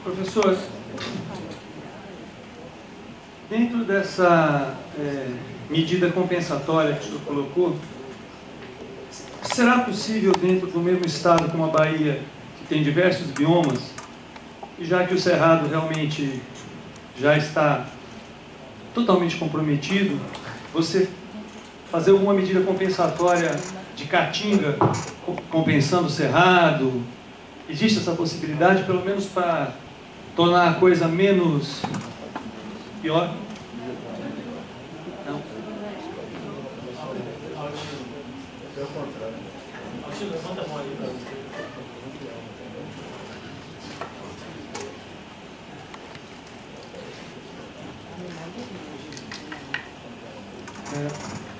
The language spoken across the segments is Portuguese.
Professor, dentro dessa medida compensatória que o senhor colocou, será possível, dentro do mesmo estado como a Bahia, que tem diversos biomas, e já que o Cerrado realmente já está totalmente comprometido, você fazer alguma medida compensatória de Caatinga, compensando o Cerrado? Existe essa possibilidade, pelo menos para tornar a coisa menos pior? Não.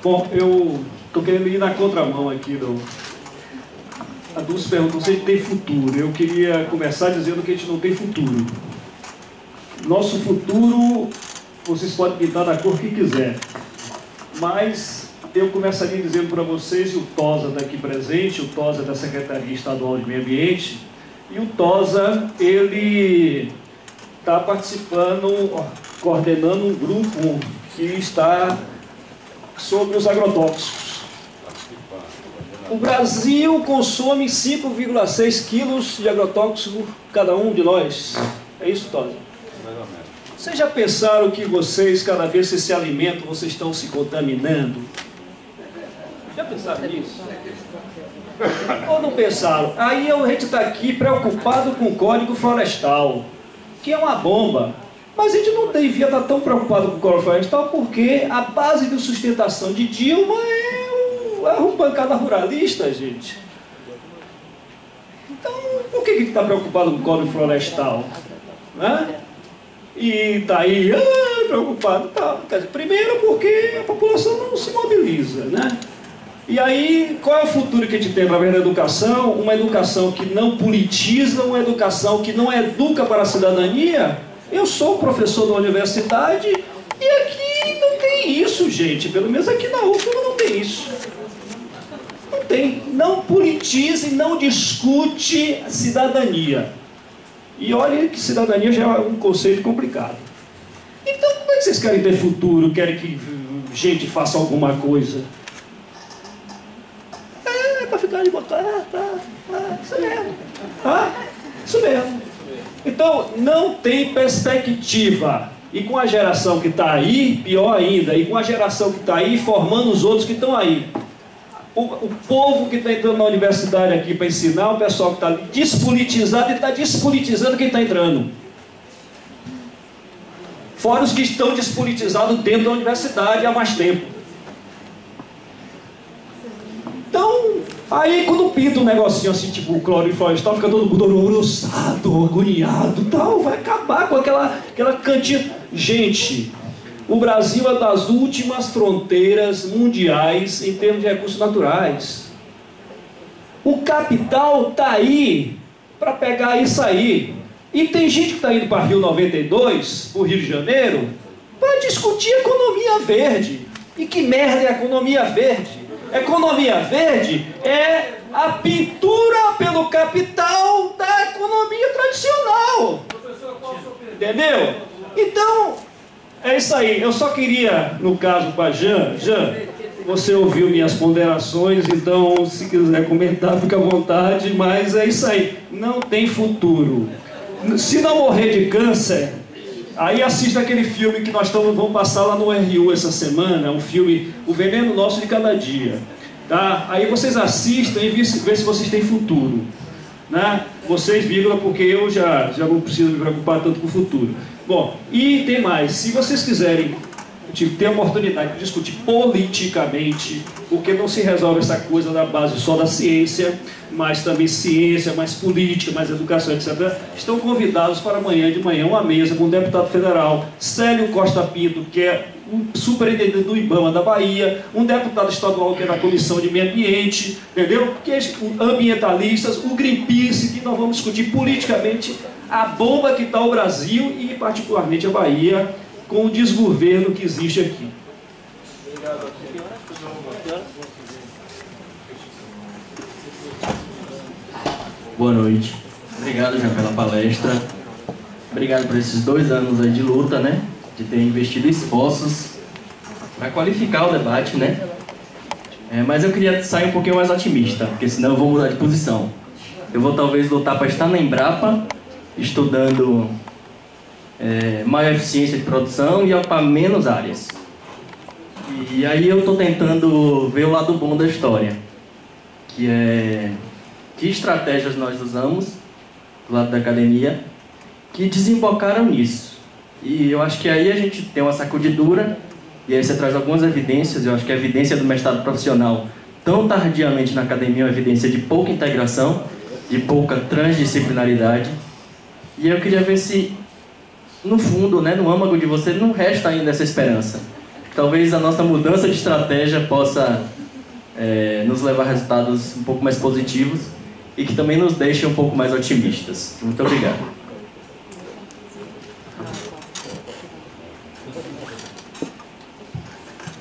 Bom, eu estou querendo ir na contramão aqui. A Dulce perguntou se a gente tem futuro. Eu queria começar dizendo que a gente não tem futuro. Nosso futuro, vocês podem pintar da cor que quiser. Mas eu começaria dizendo para vocês, e o TOSA daqui presente, o TOSA da Secretaria Estadual de Meio Ambiente, e o TOSA, ele está participando, coordenando um grupo que está sobre os agrotóxicos. O Brasil consome 5,6 quilos de agrotóxico cada um de nós. É isso, Tosa? Vocês já pensaram que vocês, cada vez que se alimentam, vocês estão se contaminando? Já pensaram nisso? Ou não pensaram? Aí a gente está aqui preocupado com o Código Florestal, que é uma bomba. Mas a gente não devia estar tão preocupado com o Código Florestal porque a base de sustentação de Dilma é uma bancada ruralista, gente. Então, por que está preocupado com o Código Florestal? Né? E está aí, preocupado. Tá. Quer dizer, primeiro porque a população não se mobiliza, né? E aí, qual é o futuro que a gente tem através da educação? Uma educação que não politiza, uma educação que não educa para a cidadania. Eu sou professor da universidade e aqui não tem isso, gente. Pelo menos aqui na UFBA não tem isso. Não tem. Não politiza e não discute cidadania. E olha que cidadania já é um conceito complicado. Então, como é que vocês querem ter futuro? Querem que gente faça alguma coisa? É para ficar de botar. Isso mesmo. Isso mesmo. Então, não tem perspectiva. E com a geração que está aí, pior ainda, e com a geração que está aí, formando os outros que estão aí. O povo que está entrando na universidade aqui para ensinar, o pessoal que está despolitizado e está despolitizando quem está entrando. Fora os que estão despolitizados dentro da universidade há mais tempo. Então, aí quando pinta um negocinho assim, tipo o Código Florestal, fica todo mundo alvoroçado, agoniado, tal, vai acabar com aquela cantinha. Gente, o Brasil é das últimas fronteiras mundiais em termos de recursos naturais. O capital está aí para pegar e sair. E tem gente que está indo para Rio 92, para o Rio de Janeiro, para discutir economia verde. E que merda é a economia verde? Economia verde é a pintura pelo capital da economia tradicional. Entendeu? Então, é isso aí. Eu só queria, no caso com a Jean, você ouviu minhas ponderações, então se quiser comentar, fica à vontade, mas é isso aí. Não tem futuro. Se não morrer de câncer, aí assista aquele filme que nós vamos passar lá no RU essa semana, um filme, O Veneno Nosso de Cada Dia. Tá? Aí vocês assistam e vê se vocês têm futuro. Né? Vocês, vírgula, porque eu já não preciso me preocupar tanto com o futuro. Bom, e tem mais. Se vocês quiserem ter a oportunidade de discutir politicamente, porque não se resolve essa coisa na base só da ciência, mas também ciência, mais política, mais educação, etc. Estão convidados para amanhã de manhã uma mesa com o deputado federal Célio Costa Pinto, que é um superintendente do IBAMA da Bahia, um deputado estadual que é da Comissão de Meio Ambiente, entendeu? Que é ambientalistas, o Greenpeace, que nós vamos discutir politicamente a bomba que está o Brasil e particularmente a Bahia, com o desgoverno que existe aqui. Boa noite. Obrigado, Jean, pela palestra. Obrigado por esses 2 anos aí de luta, né? De ter investido esforços para qualificar o debate, né? Mas eu queria sair um pouquinho mais otimista, porque senão eu vou mudar de posição. Eu vou talvez lutar para estar na Embrapa, estudando maior eficiência de produção e ocupar menos áreas. E aí eu estou tentando ver o lado bom da história, que é que estratégias nós usamos do lado da academia que desembocaram nisso. E eu acho que aí a gente tem uma sacudidura, e aí você traz algumas evidências. Eu acho que a evidência do mestrado profissional, tão tardiamente na academia, é uma evidência de pouca integração, de pouca transdisciplinaridade. E eu queria ver se, no fundo, né, no âmago de você, não resta ainda essa esperança. Talvez a nossa mudança de estratégia possa nos levar a resultados um pouco mais positivos e que também nos deixe um pouco mais otimistas. Muito obrigado.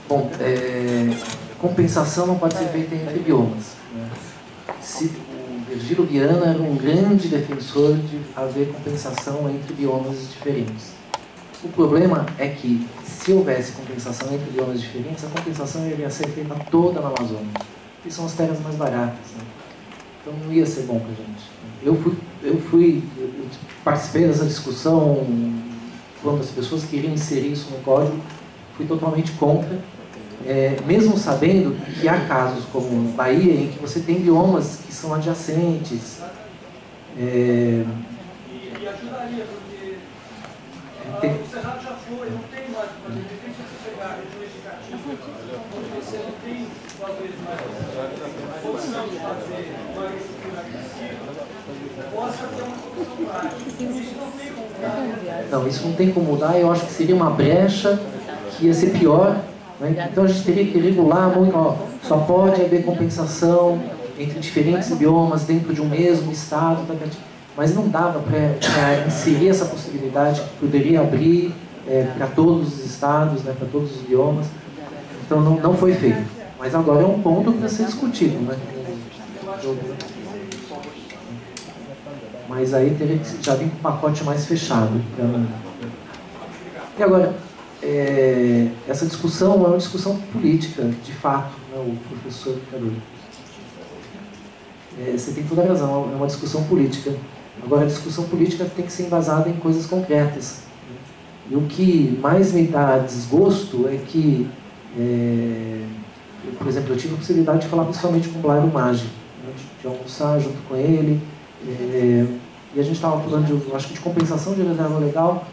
Bom, compensação não pode ser feita entre biomas, né? O Virgílio Viana era um grande defensor de haver compensação entre biomas diferentes. O problema é que, se houvesse compensação entre biomas diferentes, a compensação iria ser feita toda na Amazônia, que são as terras mais baratas, né? Então não ia ser bom para a gente. Eu participei dessa discussão quando as pessoas queriam inserir isso no código, fui totalmente contra, mesmo sabendo que há casos como Bahia, em que você tem biomas que são adjacentes. E ajudaria, porque o Cerrado já foi, não tem mais o que fazer. De repente você pegar regiões de Caatinga, onde você não tem, talvez, mais posição de fazer uma agricultura agressiva, possa ter uma solução prática. Isso não tem como mudar. Não, isso não tem como mudar. Eu acho que seria uma brecha que ia ser pior, né? Então a gente teria que regular muito. Só pode haver compensação entre diferentes biomas dentro de um mesmo estado, mas não dava para inserir essa possibilidade que poderia abrir para todos os estados, né, para todos os biomas. Então não foi feito. Mas agora é um ponto para ser discutido, né? Mas aí teria que já vir com um pacote mais fechado. E agora, essa discussão é uma discussão política, de fato, né, o professor Carolho. Você tem toda a razão, é uma discussão política. Agora, a discussão política tem que ser embasada em coisas concretas. E o que mais me dá desgosto é que, por exemplo, eu tive a possibilidade de falar pessoalmente com o Blairo Maggi, né, de almoçar junto com ele, e a gente estava falando, acho que de compensação de reserva legal,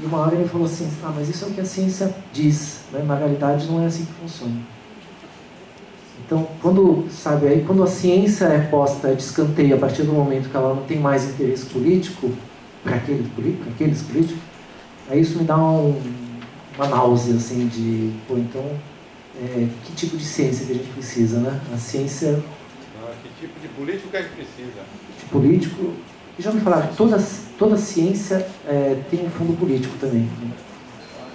e uma hora ele falou assim, mas isso é o que a ciência diz, né? Na realidade não é assim que funciona. Então, quando a ciência é posta de escanteio a partir do momento que ela não tem mais interesse político para aqueles políticos, aí isso me dá uma náusea, assim, de, então, que tipo de ciência que a gente precisa, né? A ciência... Que tipo de político que a gente precisa? De político... E já me falaram que toda ciência tem um fundo político também, né?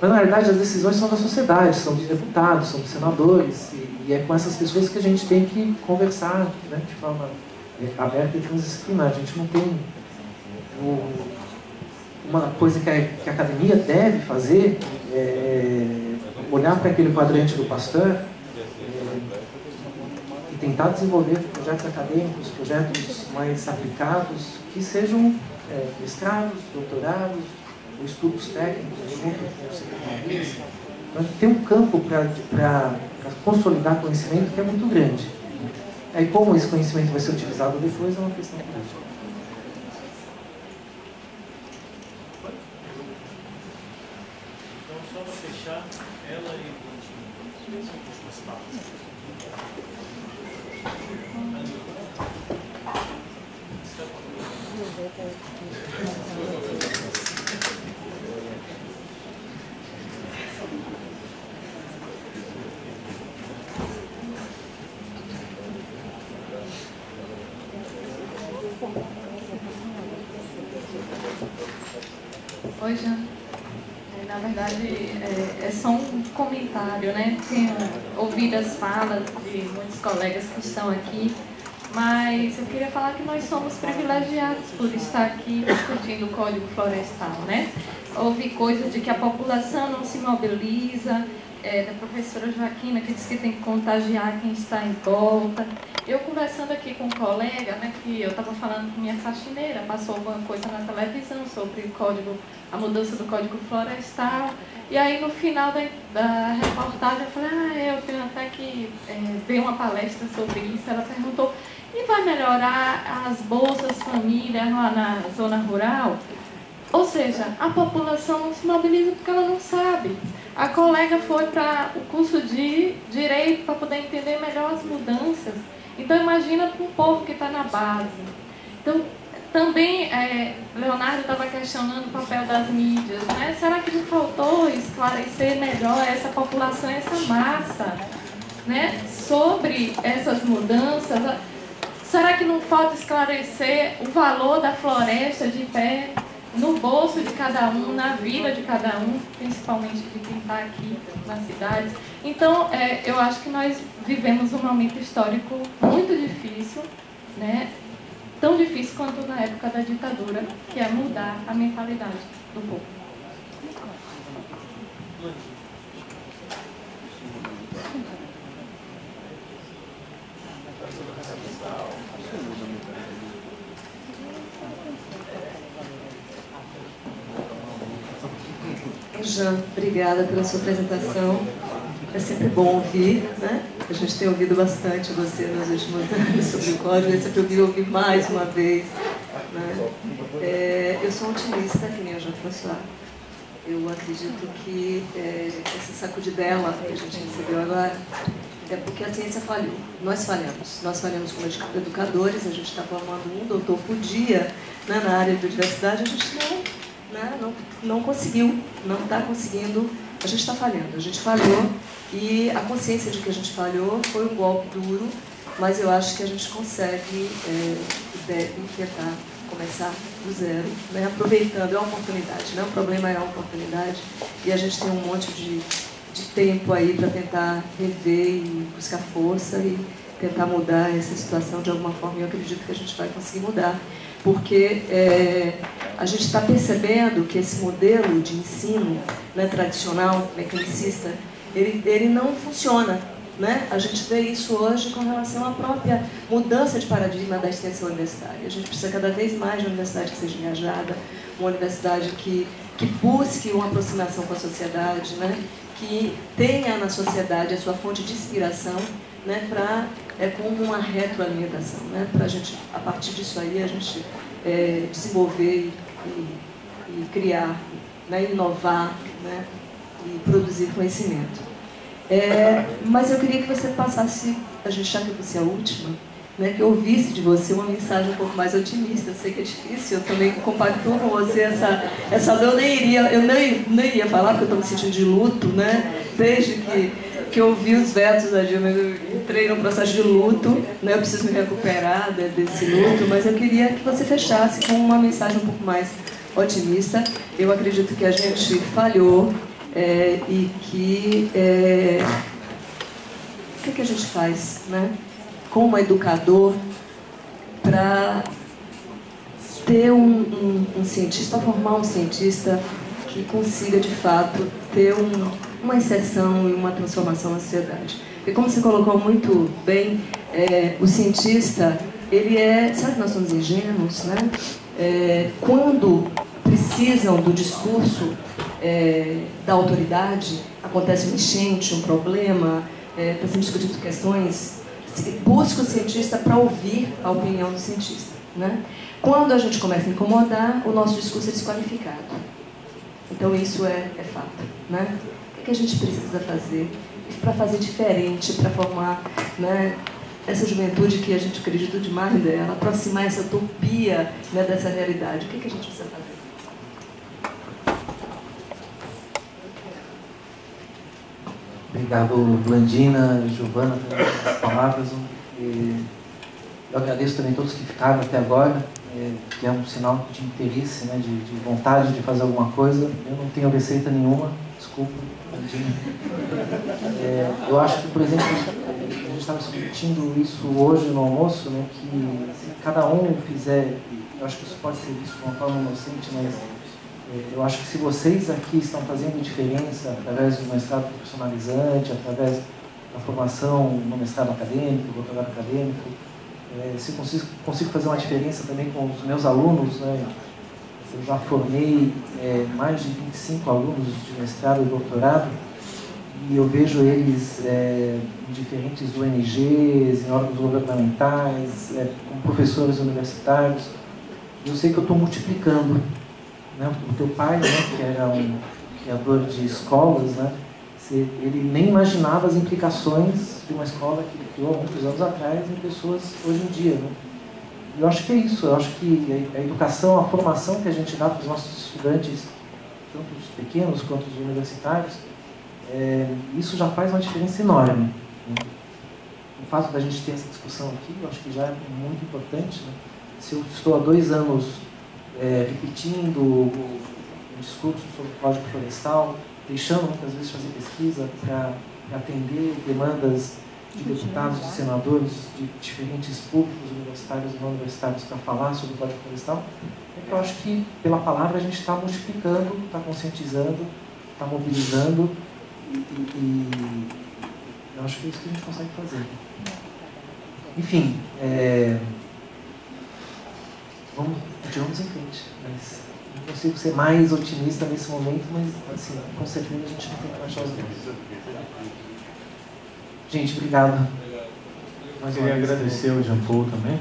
Mas, na realidade, as decisões são da sociedade, são dos deputados, são dos senadores, e é com essas pessoas que a gente tem que conversar, né, de forma aberta e transdisciplinar. A gente não tem uma coisa que a academia deve fazer, olhar para aquele quadrante do Pasteur e tentar desenvolver projetos acadêmicos, projetos mais aplicados, que sejam mestrados, doutorados, ou estudos técnicos, junto com os secretarias. Então, tem um campo para consolidar conhecimento que é muito grande. Aí, como esse conhecimento vai ser utilizado depois, é uma questão política. Então, só para fechar, ela e o Oi, Jean. Na verdade, é só um comentário, né? Tenho ouvido as falas de muitos colegas que estão aqui mas eu queria falar que nós somos privilegiados por estar aqui discutindo o Código Florestal, né? Houve coisa de que a população não se mobiliza, da professora Joaquina, que diz que tem que contagiar quem está em volta. Eu conversando aqui com um colega, né, que eu estava falando com minha faxineira, passou alguma coisa na televisão sobre o código, a mudança do Código Florestal, e aí no final da reportagem eu falei, eu tenho até que ver uma palestra sobre isso. Ela perguntou, e vai melhorar as bolsas família lá na zona rural? Ou seja, a população não se mobiliza porque ela não sabe. A colega foi para o curso de Direito para poder entender melhor as mudanças. Então, imagina para um povo que está na base. Então, também, Leonardo estava questionando o papel das mídias, né? Será que não faltou esclarecer melhor essa população, essa massa, né? Sobre essas mudanças? Será que não falta esclarecer o valor da floresta de pé no bolso de cada um, na vida de cada um, principalmente de quem está aqui nas cidades? Então, eu acho que nós vivemos um momento histórico muito difícil, né? Tão difícil quanto na época da ditadura, que é mudar a mentalidade do povo. Jean, obrigada pela sua apresentação. É sempre bom ouvir, né? A gente tem ouvido bastante você nos últimos anos sobre o código, eu sempre ouvi ouvir mais uma vez, né? Eu sou otimista, que nem a Jean-François. Eu acredito que essa sacudidela que a gente recebeu agora é porque a ciência falhou. Nós falhamos como educadores, a gente está formando um doutor por dia, né, na área de biodiversidade, a gente não conseguiu, não está conseguindo, a gente está falhando, a gente falhou, e a consciência de que a gente falhou foi um golpe duro, mas eu acho que a gente consegue e deve tentar começar do zero, né? Aproveitando, é uma oportunidade, né? O problema é a oportunidade, e a gente tem um monte de tempo aí para tentar rever e buscar força e tentar mudar essa situação de alguma forma, e eu acredito que a gente vai conseguir mudar, porque a gente está percebendo que esse modelo de ensino, né, tradicional, mecanicista, ele não funciona, né? A gente vê isso hoje com relação à própria mudança de paradigma da extensão universitária. A gente precisa cada vez mais de uma universidade que seja engajada, uma universidade que busque uma aproximação com a sociedade, né? Que tenha na sociedade a sua fonte de inspiração, né? Como uma retroalimentação, né? Para a gente, a partir disso aí, a gente desenvolver e criar, né? Inovar, né? E produzir conhecimento. Mas eu queria que você passasse, a gente já que você é a última, né? Que eu ouvisse de você uma mensagem um pouco mais otimista. Eu sei que é difícil, eu também compactuo com você essa dor. Eu nem iria falar, porque eu estou me sentindo de luto, né? Desde que eu ouvi os versos da Dilma, eu entrei num processo de luto, né? Eu preciso me recuperar desse luto, mas eu queria que você fechasse com uma mensagem um pouco mais otimista. Eu acredito que a gente falhou e que o que a gente faz, né? Como educador para ter um cientista, formar um cientista que consiga de fato ter uma inserção e uma transformação na sociedade. Porque, como você colocou muito bem, o cientista, ele sabe que nós somos ingênuos, né? Quando precisam do discurso da autoridade, acontece um enchente, um problema, está sendo discutido questões, busca o cientista para ouvir a opinião do cientista, né? Quando a gente começa a incomodar, o nosso discurso é desqualificado. Então isso é fato, né? O que a gente precisa fazer para fazer diferente, para formar, né, essa juventude que a gente acredita demais dela, aproximar essa utopia, né, dessa realidade? O que a gente precisa fazer? Obrigado, Blandina, Giovana, pelas palavras. Eu agradeço também a todos que ficaram até agora, que é um sinal de interesse, né, de vontade de fazer alguma coisa. Eu não tenho receita nenhuma, desculpa, Blandina. Eu acho que, por exemplo, a gente estava discutindo isso hoje no almoço, né, que se cada um fizer, eu acho que isso pode ser visto de uma forma inocente, mas eu acho que se vocês aqui estão fazendo diferença através do mestrado profissionalizante, através da formação no mestrado acadêmico, doutorado acadêmico, se eu consigo fazer uma diferença também com os meus alunos, né? Eu já formei mais de 25 alunos de mestrado e doutorado, e eu vejo eles em diferentes ONGs, em órgãos governamentais, como professores universitários. Eu sei que eu estou multiplicando, né? O teu pai, né, que era um criador de escolas, né, ele nem imaginava as implicações de uma escola que ele criou há muitos anos atrás em pessoas hoje em dia, né? E eu acho que é isso, eu acho que a educação, a formação que a gente dá para os nossos estudantes, tanto os pequenos quanto os universitários, isso já faz uma diferença enorme, né? O fato da gente ter essa discussão aqui, eu acho que já é muito importante, né? Se eu estou há 2 anos repetindo o discurso sobre o Código Florestal, deixando muitas vezes fazer pesquisa para atender demandas de deputados, de senadores, de diferentes públicos universitários e não universitários para falar sobre o Código Florestal, eu acho que pela palavra a gente está multiplicando, está conscientizando, está mobilizando e eu acho que é isso que a gente consegue fazer. Enfim, continuamos em frente, mas não consigo ser mais otimista nesse momento, mas assim, com certeza a gente não tem que baixar os dedos. Gente, obrigado. Eu queria agradecer ao Jean Paul também.